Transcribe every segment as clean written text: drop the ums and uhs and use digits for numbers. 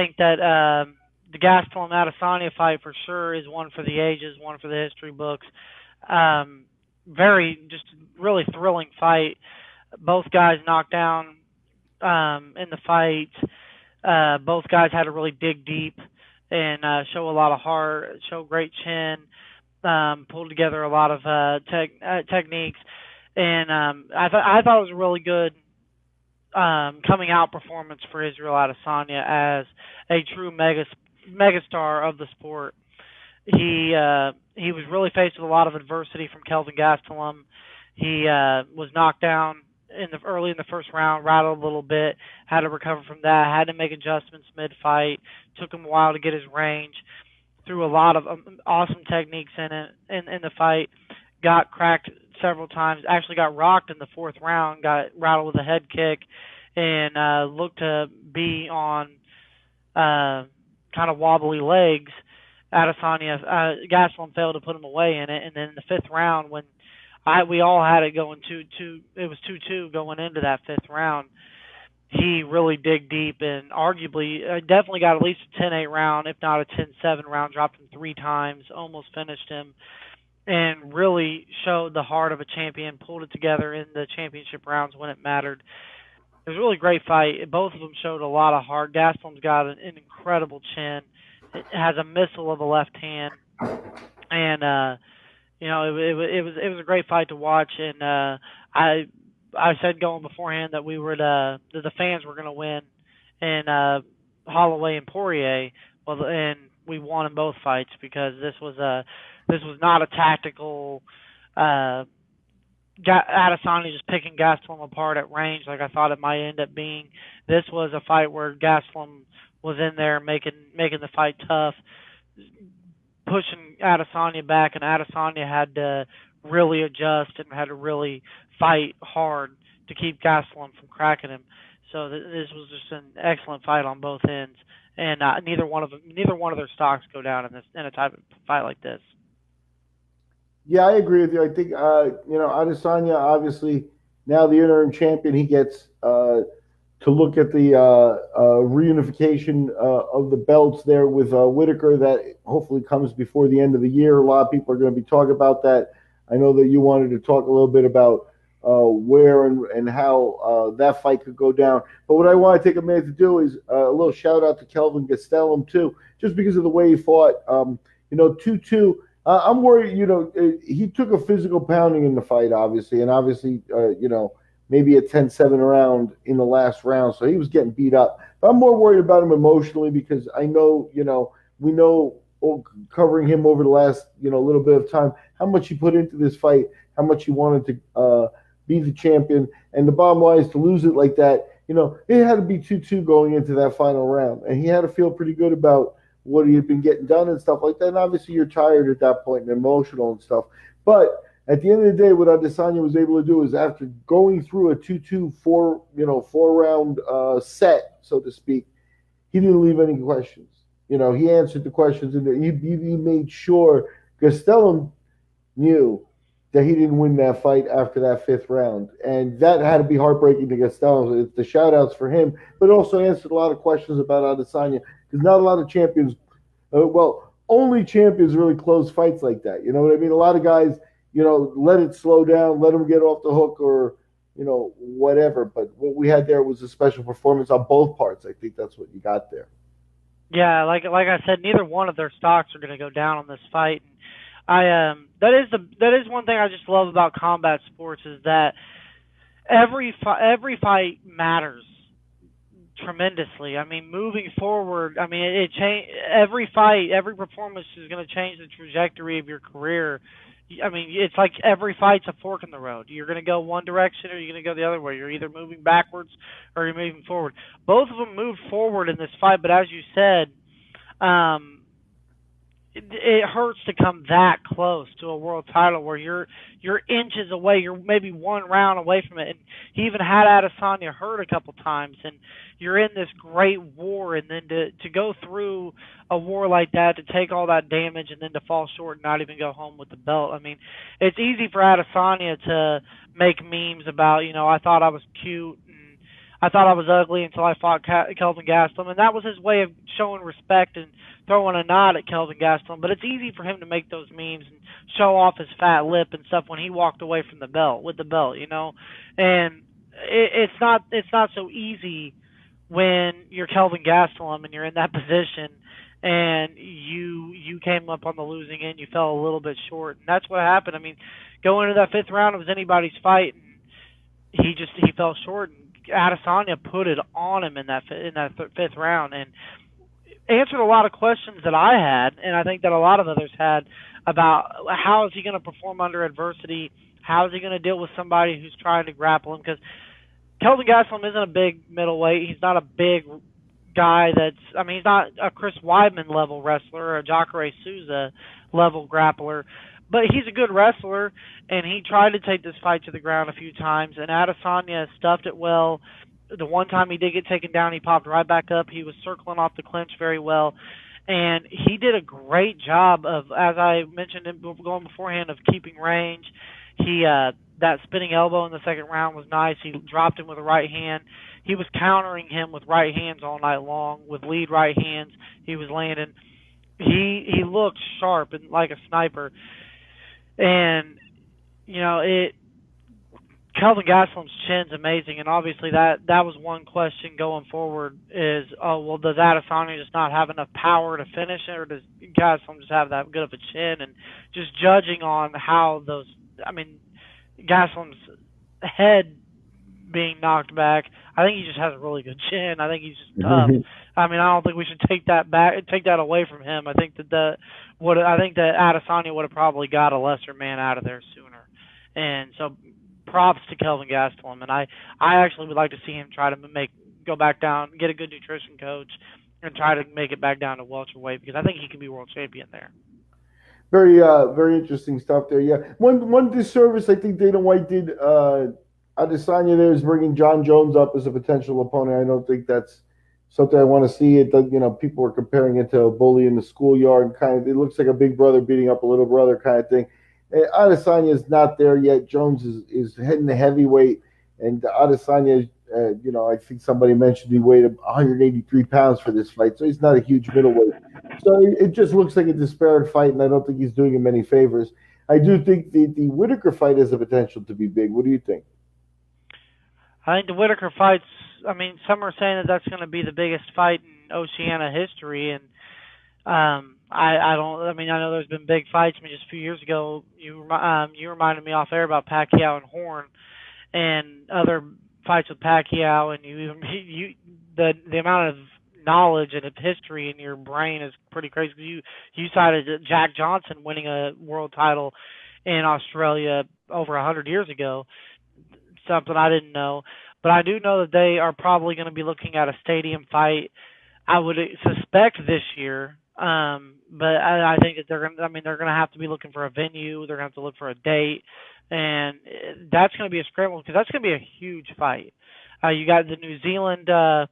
think that the Gastelum Adesanya fight for sure is one for the ages, one for the history books. Just really thrilling fight. Both guys knocked down in the fight. Both guys had to really dig deep and show a lot of heart, show great chin, pulled together a lot of techniques, and I thought it was a really good coming out performance for Israel Adesanya as a true megastar of the sport. He was really faced with a lot of adversity from Kelvin Gastelum. He was knocked down early in the first round, rattled a little bit, had to recover from that, had to make adjustments mid-fight. Took him a while to get his range. Threw a lot of awesome techniques in the fight. Got cracked several times. Actually got rocked in the fourth round. Got rattled with a head kick, and looked to be on kind of wobbly legs. Gastelum failed to put him away in it, and then in the fifth round, when we all had it going 2-2, it was 2-2 going into that fifth round. He really dig deep and arguably definitely got at least a 10-8 round, if not a 10-7 round. Dropped him 3 times, almost finished him, and really showed the heart of a champion. Pulled it together in the championship rounds when it mattered. It was a really great fight. Both of them showed a lot of heart. Gastelum's got an incredible chin. It has a missile of a left hand, and it was a great fight to watch. And I said going beforehand that that the fans were going to win, and Holloway and Poirier. Well, and we won in both fights because this was not a tactical Adesanya just picking Gastelum apart at range like I thought it might end up being. This was a fight where Gastelum was in there making the fight tough, pushing Adesanya back, and Adesanya had to really adjust and had to really fight hard to keep Gastelum from cracking him. So this was just an excellent fight on both ends, and neither one of their stocks go down in a type of fight like this. Yeah, I agree with you. I think Adesanya, obviously now the interim champion, he gets to look at the reunification of the belts there with Whittaker. That hopefully comes before the end of the year. A lot of people are going to be talking about that. I know that you wanted to talk a little bit about where and how that fight could go down. But what I want to take a minute to do is a little shout out to Kelvin Gastelum too, just because of the way he fought. 2-2. I'm worried. He took a physical pounding in the fight, obviously, and obviously, maybe a 10-7 round in the last round. So he was getting beat up. But I'm more worried about him emotionally because I know, we know covering him over the last, little bit of time, how much he put into this fight, how much he wanted to be the champion. And the bottom line is to lose it like that, it had to be 2-2 going into that final round. And he had to feel pretty good about what he had been getting done and stuff like that. And obviously you're tired at that point and emotional and stuff. But at the end of the day, what Adesanya was able to do is after going through a 2-2 four-round set, so to speak, he didn't leave any questions. He answered the questions, and he made sure Gastelum knew that he didn't win that fight after that fifth round. And that had to be heartbreaking to Gastelum. It's the shout-outs for him, but also answered a lot of questions about Adesanya because not a lot of champions, only champions really close fights like that. You know what I mean? A lot of guys, let it slow down, let them get off the hook or, whatever. But what we had there was a special performance on both parts. I think that's what you got there. Yeah, like I said, neither one of their stocks are going to go down on this fight. That is one thing I just love about combat sports is that every fight matters tremendously. I mean, moving forward, every fight, every performance is going to change the trajectory of your career. I mean, it's like every fight's a fork in the road. You're going to go one direction or you're going to go the other way. You're either moving backwards or you're moving forward. Both of them moved forward in this fight, but as you said, it hurts to come that close to a world title where you're inches away. You're maybe one round away from it. And he even had Adesanya hurt a couple times. And you're in this great war. And then to go through a war like that, to take all that damage and then to fall short and not even go home with the belt. I mean, it's easy for Adesanya to make memes about, I thought I was cute and I thought I was ugly until I fought Kelvin Gastelum, and that was his way of showing respect and throwing a nod at Kelvin Gastelum. But it's easy for him to make those memes and show off his fat lip and stuff when he walked away from the belt with the belt, and it's not so easy when you're Kelvin Gastelum and you're in that position and you came up on the losing end, you fell a little bit short, and that's what happened. I mean, going into that fifth round, it was anybody's fight, and he fell short, and Adesanya put it on him in that fifth round, and answered a lot of questions that I had, and I think that a lot of others had, about how is he going to perform under adversity, how is he going to deal with somebody who's trying to grapple him, because Kelvin Gastelum isn't a big middleweight. He's not a big guy he's not a Chris Weidman level wrestler or a Jacare Souza level grappler, but he's a good wrestler, and he tried to take this fight to the ground a few times, and Adesanya stuffed it well. The one time he did get taken down, he popped right back up. He was circling off the clinch very well, and he did a great job of, as I mentioned going beforehand, of keeping range. That spinning elbow in the second round was nice. He dropped him with a right hand. He was countering him with right hands all night long, with lead right hands. He was landing. He looked sharp and like a sniper. And Kelvin Gastelum's chin's amazing, and obviously that was one question going forward is, does Adesanya just not have enough power to finish it, or does Gastelum just have that good of a chin? And just judging on how Gastelum's head being knocked back, I think he just has a really good chin. I think he's just tough. I don't think we should take that away from him. I think that Adesanya would have probably got a lesser man out of there sooner. And so props to Kelvin Gastelum, and I actually would like to see him try to go back down, get a good nutrition coach, and try to make it back down to welterweight, because I think he can be world champion there. Very very interesting stuff there. Yeah, one disservice I think Dana White did Adesanya there is bringing John Jones up as a potential opponent. I don't think that's something I want to see. People are comparing it to a bully in the schoolyard, it looks like a big brother beating up a little brother kind of thing. Adesanya is not there yet. Jones is heading to heavyweight, and Adesanya, I think somebody mentioned he weighed 183 pounds for this fight, so he's not a huge middleweight. So it just looks like a disparate fight, and I don't think he's doing him any favors. I do think the Whittaker fight has the potential to be big. What do you think? I think the Whittaker fights, some are saying that that's going to be the biggest fight in Oceania history, and I don't. I know there's been big fights. Just a few years ago, you reminded me off air about Pacquiao and Horn, and other fights with Pacquiao, and the amount of knowledge and of history in your brain is pretty crazy. You cited Jack Johnson winning a world title in Australia over 100 years ago. Something I didn't know, but I do know that they are probably going to be looking at a stadium fight. I would suspect this year. But I think that they're going to have to be looking for a venue. They're going to have to look for a date, and that's going to be a scramble, because that's going to be a huge fight. You got the New Zealand, Adesanya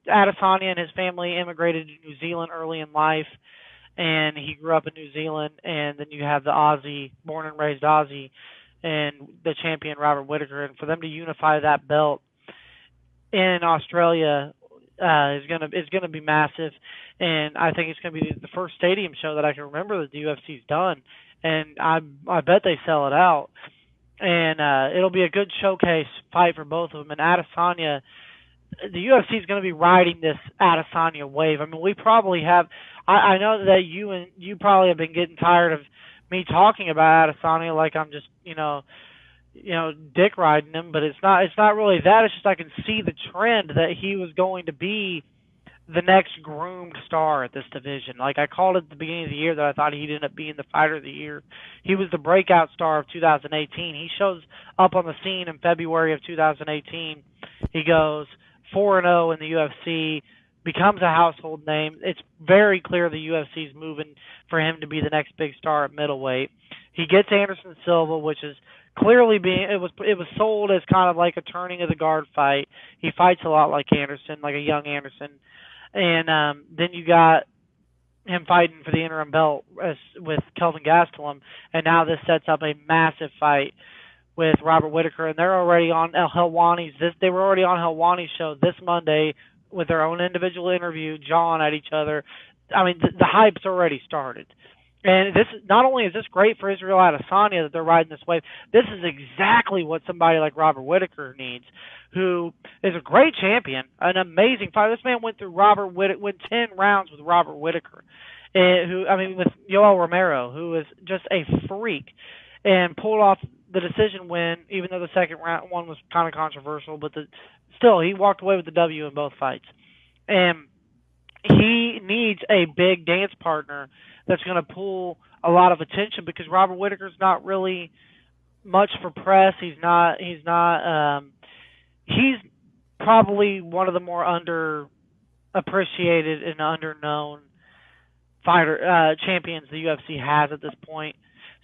and his family immigrated to New Zealand early in life, and he grew up in New Zealand. And then you have the Aussie, born and raised Aussie, and the champion Robert Whittaker, and for them to unify that belt in Australia is gonna be massive, and I think it's gonna be the first stadium show that I can remember that the UFC's done, and I bet they sell it out, and it'll be a good showcase fight for both of them. And Adesanya, the UFC is going to be riding this Adesanya wave. We probably have. I know that you probably have been getting tired of me talking about Adesanya like I'm just dick riding him, but it's not really that. It's just I can see the trend that he was going to be the next groomed star at this division. Like I called it at the beginning of the year that I thought he'd end up being the fighter of the year. He was the breakout star of 2018. He shows up on the scene in February of 2018. He goes 4-0 in the UFC, becomes a household name. It's very clear the UFC's moving for him to be the next big star at middleweight. He gets Anderson Silva, which is clearly it was sold as kind of like a turning of the guard fight. He fights a lot like Anderson, like a young Anderson. And then you got him fighting for the interim belt with Kelvin Gastelum, and now this sets up a massive fight with Robert Whittaker, and they're already on Helwani's. They were already on Helwani's show this Monday with their own individual interview, jawing at each other. I mean, the hype's already started. And this not only is this great for Israel Adesanya that they're riding this wave, this is exactly what somebody like Robert Whittaker needs, who is a great champion, an amazing fighter. This man went 10 rounds with Robert Whittaker, with Yoel Romero, who is just a freak, and pulled off the decision win, even though the second round one was kind of controversial, but still he walked away with the W in both fights. And he needs a big dance partner that's going to pull a lot of attention, because Robert Whittaker's not really much for press. He's probably one of the more underappreciated and underknown champions the UFC has at this point.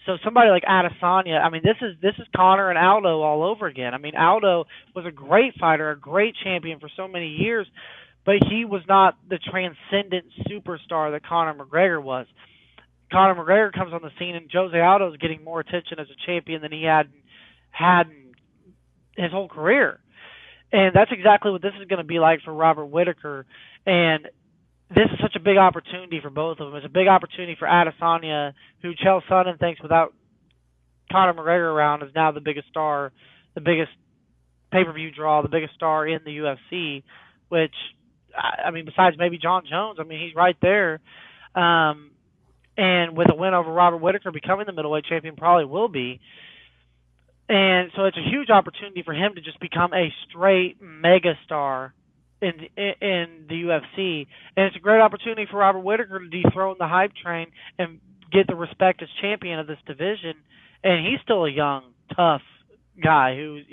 So somebody like Adesanya, I mean, this is Conor and Aldo all over again. I mean, Aldo was a great fighter, a great champion for so many years, but he was not the transcendent superstar that Conor McGregor was. Conor McGregor comes on the scene, and Jose Aldo is getting more attention as a champion than he had his whole career. And that's exactly what this is going to be like for Robert Whittaker. And this is such a big opportunity for both of them. It's a big opportunity for Adesanya, who Chael Sonnen thinks without Conor McGregor around is now the biggest star, the biggest pay-per-view draw, the biggest star in the UFC, which, I mean, besides maybe John Jones, I mean, he's right there. And with a win over Robert Whittaker, becoming the middleweight champion probably will be. And so it's a huge opportunity for him to just become a straight megastar in the UFC. And it's a great opportunity for Robert Whittaker to dethrone the hype train and get the respect as champion of this division. And he's still a young, tough guy who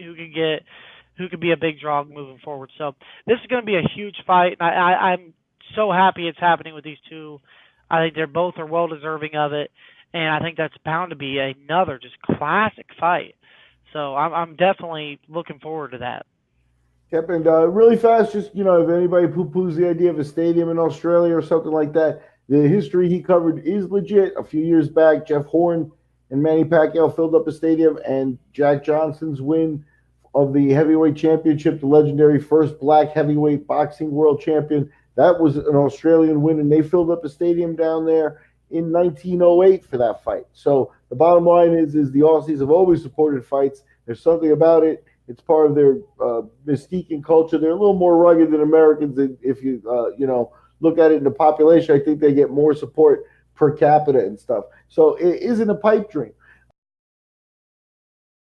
could be a big draw moving forward. So this is going to be a huge fight, and I'm so happy it's happening with these two. I think they're both are well deserving of it, and I think that's bound to be another just classic fight. So I'm definitely looking forward to that. Yep, and really fast, just, if anybody poo-poos the idea of a stadium in Australia or something like that, the history he covered is legit. A few years back, Jeff Horn and Manny Pacquiao filled up a stadium, and Jack Johnson's win of the heavyweight championship, the legendary first black heavyweight boxing world champion, that was an Australian win, and they filled up a stadium down there in 1908 for that fight. So the bottom line is the Aussies have always supported fights. There's something about it. It's part of their mystique and culture. They're a little more rugged than Americans. If you look at it in the population, I think they get more support per capita and stuff. So it isn't a pipe dream.